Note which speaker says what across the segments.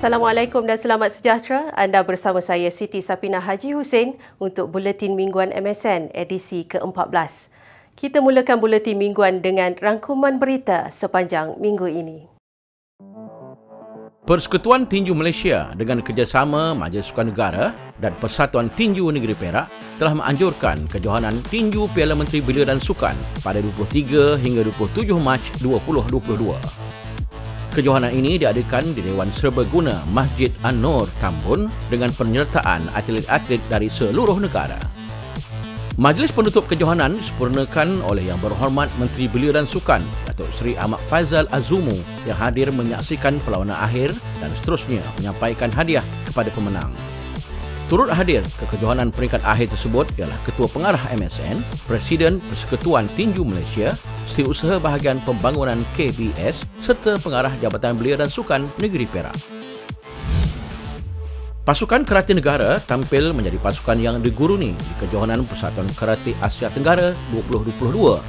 Speaker 1: Assalamualaikum dan selamat sejahtera. Anda bersama saya Siti Sapina Haji Hussein untuk Buletin Mingguan MSN edisi ke-14. Kita mulakan Buletin Mingguan dengan rangkuman berita sepanjang minggu ini.
Speaker 2: Persekutuan Tinju Malaysia dengan kerjasama Majlis Sukan Negara dan Persatuan Tinju Negeri Perak telah menganjurkan kejohanan Tinju Piala Menteri Belia dan Sukan pada 23 hingga 27 Mac 2022. Kejohanan ini diadakan di Dewan Serbaguna Masjid An-Nur Tambun dengan penyertaan atlet-atlet dari seluruh negara. Majlis penutup kejohanan disempurnakan oleh Yang Berhormat Menteri Belia dan Sukan, Datuk Seri Ahmad Faizal Azumu yang hadir menyaksikan perlawanan akhir dan seterusnya menyampaikan hadiah kepada pemenang. Turut hadir ke kejohanan peringkat akhir tersebut ialah Ketua Pengarah MSN, Presiden Persekutuan Tinju Malaysia, Setiausaha Bahagian Pembangunan KBS serta Pengarah Jabatan Belia dan Sukan Negeri Perak. Pasukan Karate Negara tampil menjadi pasukan yang diguruni di kejohanan Persatuan Karate Asia Tenggara 2022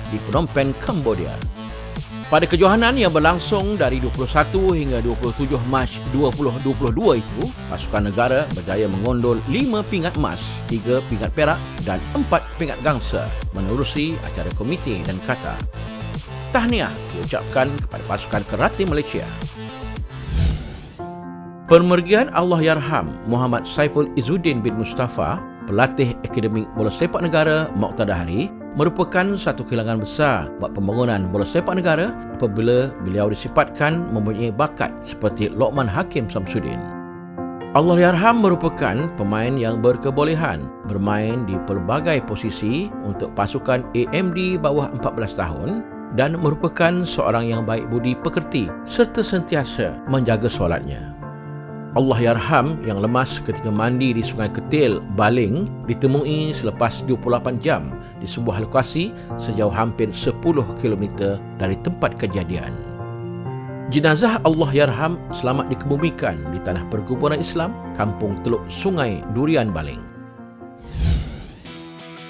Speaker 2: di Phnom Penh, Cambodia. Pada kejohanan yang berlangsung dari 21 hingga 27 Mac 2022 itu, pasukan negara berjaya mengondol 5 pingat emas, 3 pingat perak dan 4 pingat gangsa menerusi acara komite dan kata. Tahniah diucapkan kepada pasukan Karate Malaysia. Pemergian Allahyarham Muhammad Saiful Izzuddin bin Mustafa, pelatih Akademik Bola Sepak Negara Moqtada Hari, merupakan satu kehilangan besar buat pembangunan bola sepak negara apabila beliau disifatkan mempunyai bakat seperti Lokman Hakim Samsudin. Allahyarham merupakan pemain yang berkebolehan bermain di pelbagai posisi untuk pasukan AMD bawah 14 tahun dan merupakan seorang yang baik budi pekerti serta sentiasa menjaga solatnya. Allahyarham yang lemas ketika mandi di Sungai Ketil, Baling ditemui selepas 28 jam di sebuah lokasi sejauh hampir 10 km dari tempat kejadian. Jenazah Allahyarham selamat dikebumikan di Tanah Perkuburan Islam, Kampung Teluk Sungai Durian, Baling.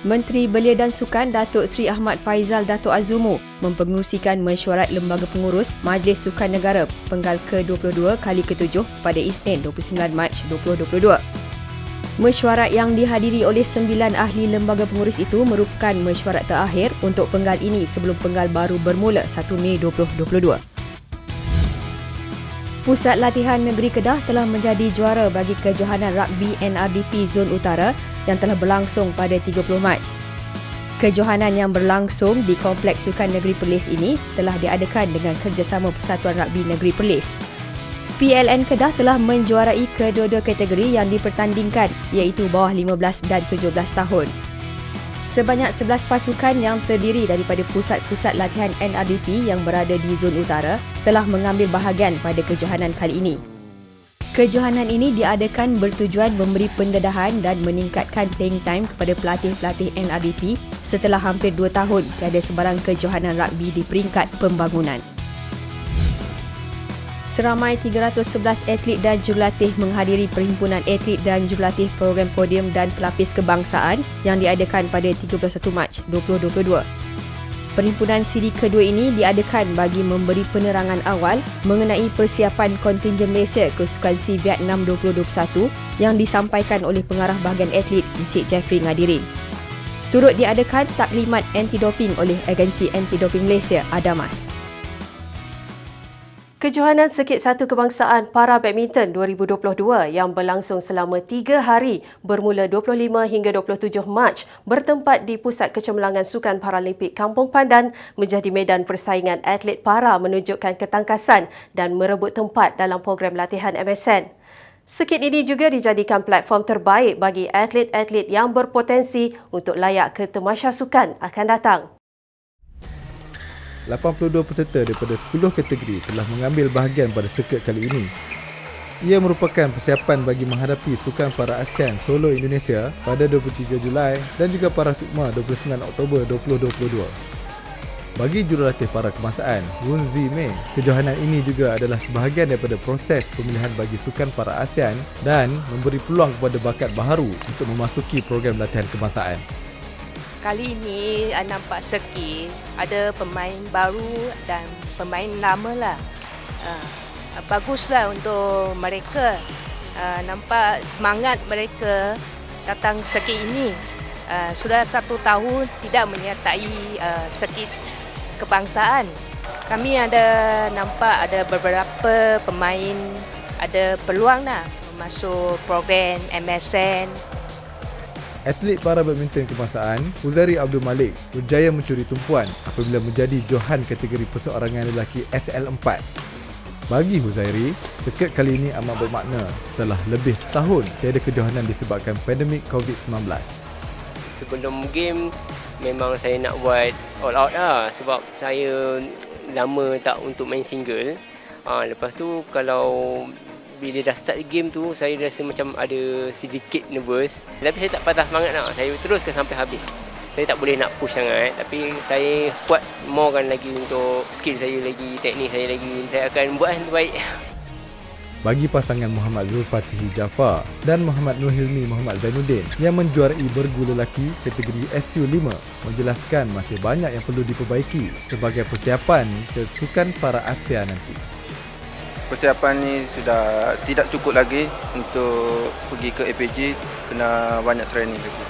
Speaker 3: Menteri Belia dan Sukan Datuk Seri Ahmad Faizal Datuk Azumu mempengerusikan mesyuarat Lembaga Pengurus Majlis Sukan Negara Penggal ke-22 kali ke-7 pada Isnin 29 Mac 2022. Mesyuarat yang dihadiri oleh 9 ahli lembaga pengurus itu merupakan mesyuarat terakhir untuk penggal ini sebelum penggal baru bermula 1 Mei 2022. Pusat Latihan Negeri Kedah telah menjadi juara bagi kejohanan rugby NRDP Zon Utara yang telah berlangsung pada 30 Mac. Kejohanan yang berlangsung di Kompleks Sukan Negeri Perlis ini telah diadakan dengan kerjasama Persatuan Rugby Negeri Perlis. PLN Kedah telah menjuarai kedua-dua kategori yang dipertandingkan iaitu bawah 15 dan 17 tahun. Sebanyak 11 pasukan yang terdiri daripada pusat-pusat latihan NRDP yang berada di Zon Utara telah mengambil bahagian pada kejohanan kali ini. Kejohanan ini diadakan bertujuan memberi pendedahan dan meningkatkan playing time kepada pelatih-pelatih NRDP setelah hampir 2 tahun tiada sebarang kejohanan rugby di peringkat pembangunan. Seramai 311 atlet dan jurulatih menghadiri Perhimpunan Atlet dan Jurulatih Program Podium dan Pelapis Kebangsaan yang diadakan pada 31 Mac 2022. Perhimpunan siri kedua ini diadakan bagi memberi penerangan awal mengenai persiapan kontingen Malaysia ke Sukan SEA Vietnam 2021 yang disampaikan oleh Pengarah Bahagian Atlet Encik Jeffrey Ngadirin. Turut diadakan taklimat anti-doping oleh Agensi Anti-Doping Malaysia ADAMAS.
Speaker 1: Kejohanan Sekit Satu Kebangsaan Para Badminton 2022 yang berlangsung selama 3 hari bermula 25 hingga 27 Mac bertempat di Pusat Kecemerlangan Sukan Paralimpik Kampung Pandan menjadi medan persaingan atlet para menunjukkan ketangkasan dan merebut tempat dalam program latihan MSN. Sekit ini juga dijadikan platform terbaik bagi atlet-atlet yang berpotensi untuk layak ke Tamasya Sukan akan datang.
Speaker 4: 82 peserta daripada 10 kategori telah mengambil bahagian pada sirkuit kali ini. Ia merupakan persiapan bagi menghadapi Sukan Para ASEAN Solo Indonesia pada 23 Julai dan juga Para Sukma 29 Oktober 2022. Bagi jurulatih para kebangsaan, Wun Zi Mei, kejohanan ini juga adalah sebahagian daripada proses pemilihan bagi Sukan Para ASEAN dan memberi peluang kepada bakat baharu untuk memasuki program latihan kebangsaan.
Speaker 5: Kali ini nampak sirkuit ada pemain baru dan pemain lama lah. baguslah untuk mereka. Nampak semangat mereka datang sirkuit ini. Sudah 1 tahun tidak menyertai sirkuit kebangsaan. Kami nampak ada beberapa pemain ada peluang masuk program MSN.
Speaker 4: Atlet para badminton kebangsaan, Huzairi Abdul Malik berjaya mencuri tumpuan apabila menjadi johan kategori perseorangan lelaki SL4. Bagi Huzairi, sirkuit kali ini amat bermakna setelah lebih setahun tiada kejohanan disebabkan pandemik COVID-19.
Speaker 6: Sebelum game memang saya nak buat all out sebab saya lama tak untuk main single. Lepas tu kalau bila dah start game tu saya rasa macam ada sedikit nervous. Tapi saya tak patah semangat saya teruskan sampai habis. Saya tak boleh nak push sangat tapi saya kuat morekan lagi untuk skill saya lagi, teknik saya lagi. Saya akan buat yang terbaik.
Speaker 4: Bagi pasangan Muhammad Zulfatihi Jaafar dan Muhammad Nur Hilmi Muhammad Zainuddin yang menjuarai bergu lelaki kategori SU5 menjelaskan masih banyak yang perlu diperbaiki sebagai persiapan ke Sukan Para Asia nanti.
Speaker 7: Persiapan ni sudah tidak cukup lagi untuk pergi ke APG, kena banyak training lagi.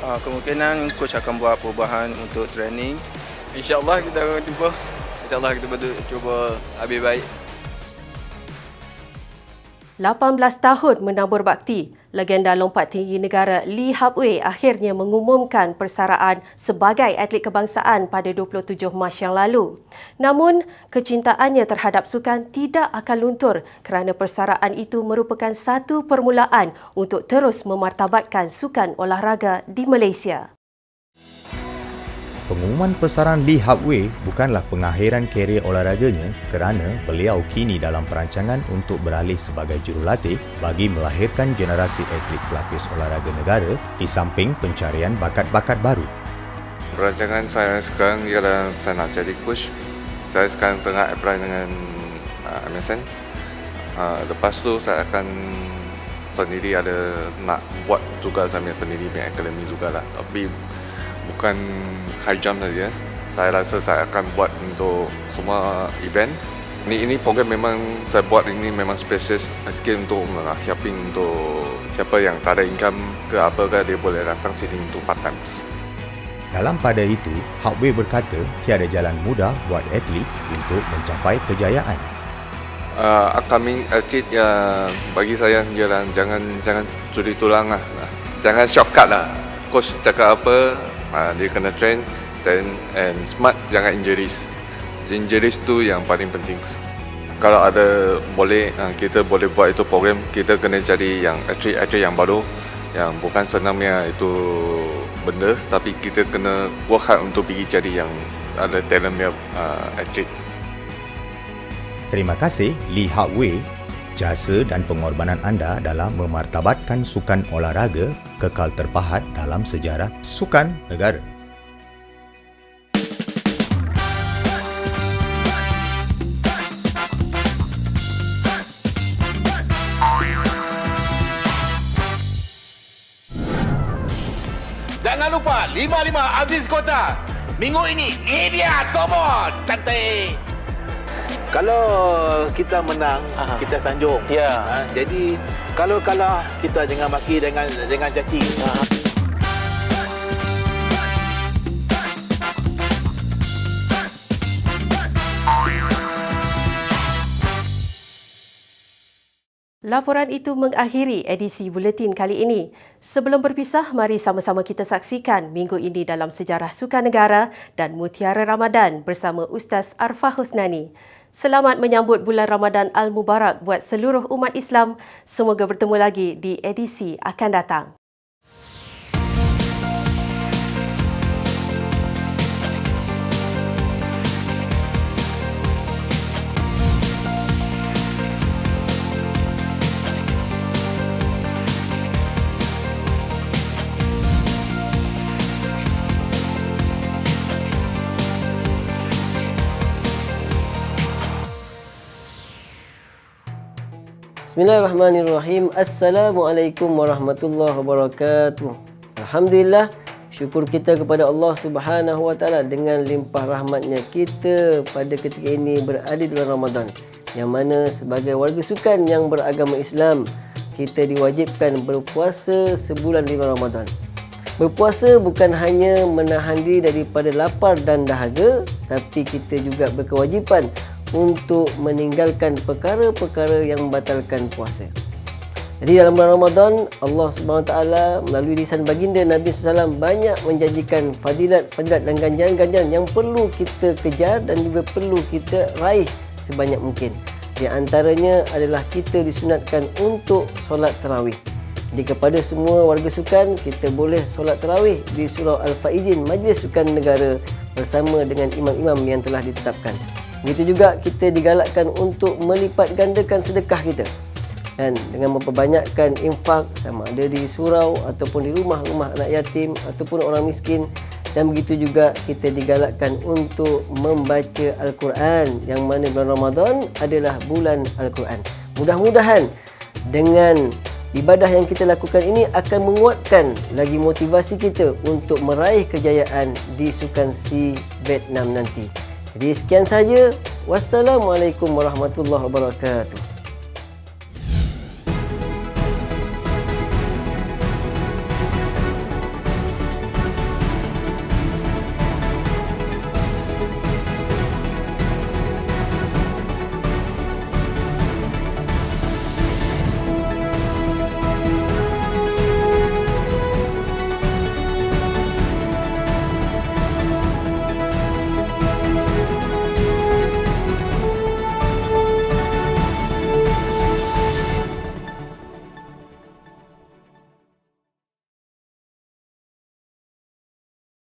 Speaker 7: Kemungkinan coach akan buat perubahan untuk training.
Speaker 8: InsyaAllah kita akan cuba. InsyaAllah kita cuba lebih baik.
Speaker 1: 18 tahun menabur bakti, legenda lompat tinggi negara Lee Hap Wei akhirnya mengumumkan persaraan sebagai atlet kebangsaan pada 27 Mac yang lalu. Namun, kecintaannya terhadap sukan tidak akan luntur kerana persaraan itu merupakan satu permulaan untuk terus memartabatkan sukan olahraga di Malaysia.
Speaker 9: Pengumuman persaraan Lee Hap Wei bukanlah pengakhiran kerjaya olahraganya kerana beliau kini dalam perancangan untuk beralih sebagai jurulatih bagi melahirkan generasi atlet pelapis olahraga negara di samping pencarian bakat-bakat baru.
Speaker 10: Perancangan saya sekarang ialah saya nak jadi coach. Saya sekarang tengah apply dengan MSN. Lepas tu saya akan sendiri ada nak buat juga saya sendiri punya akademi jugalah. Tapi bukan high jump saja. Saya rasa saya akan buat untuk semua event. Ini program memang saya buat ini memang spesies sikit untuk helping untuk siapa yang tak ada income ke apa ke dia boleh datang sini untuk part time.
Speaker 9: Dalam pada itu, Hap Wei berkata tiada jalan mudah buat atlet untuk mencapai kejayaan.
Speaker 10: Upcoming atlet yang bagi saya ialah jangan curi tulang lah. Jangan shortcut lah. Coach cakap apa, dia kena train and smart, jangan injuries. Injuries tu yang paling penting. Kalau ada boleh kita boleh buat itu program, kita kena cari yang atlet yang baru yang bukan senangnya itu benda tapi kita kena work hard untuk pergi cari yang ada talentnya atlet.
Speaker 9: Terima kasih Lee Hap Wei. Jasa dan pengorbanan anda dalam memartabatkan sukan olahraga kekal terpahat dalam sejarah sukan negara.
Speaker 11: Jangan lupa 55 Aziz Kota. Minggu ini dia Tomo cantik.
Speaker 12: Kalau kita menang, kita sanjung. Jadi kalau kalah, kita jangan maki, jangan caci.
Speaker 1: Laporan itu mengakhiri edisi buletin kali ini. Sebelum berpisah, mari sama-sama kita saksikan minggu ini dalam sejarah sukan negara dan Mutiara Ramadan bersama Ustaz Arfah Husnani. Selamat menyambut bulan Ramadan Al-Mubarak buat seluruh umat Islam. Semoga bertemu lagi di edisi akan datang.
Speaker 13: Bismillahirrahmanirrahim. Assalamualaikum warahmatullahi wabarakatuh. Alhamdulillah, syukur kita kepada Allah Subhanahu Wa Taala dengan limpah rahmatnya kita pada ketika ini berada di bulan Ramadan. yang mana sebagai warga sukan yang beragama Islam, kita diwajibkan berpuasa sebulan di bulan Ramadan. Berpuasa bukan hanya menahan diri daripada lapar dan dahaga, tapi kita juga berkewajipan untuk meninggalkan perkara-perkara yang membatalkan puasa. Jadi dalam bulan Ramadan, Allah SWT melalui lisan baginda Nabi SAW banyak menjanjikan fadilat-fadilat dan ganjaran-ganjaran yang perlu kita kejar dan juga perlu kita raih sebanyak mungkin. Di antaranya adalah kita disunatkan untuk solat tarawih. Jadi kepada semua warga sukan, kita boleh solat tarawih di Surau Al-Faizin, Majlis Sukan Negara bersama dengan imam-imam yang telah ditetapkan. Begitu juga kita digalakkan untuk melipat gandakan sedekah kita. Dan dengan memperbanyakkan infak sama ada di surau ataupun di rumah-rumah anak yatim ataupun orang miskin. Dan begitu juga kita digalakkan untuk membaca Al-Quran, yang mana bulan Ramadan adalah bulan Al-Quran. Mudah-mudahan dengan ibadah yang kita lakukan ini akan menguatkan lagi motivasi kita untuk meraih kejayaan di Sukan SEA Vietnam nanti. Jadi sekian sahaja. Wassalamualaikum warahmatullahi wabarakatuh.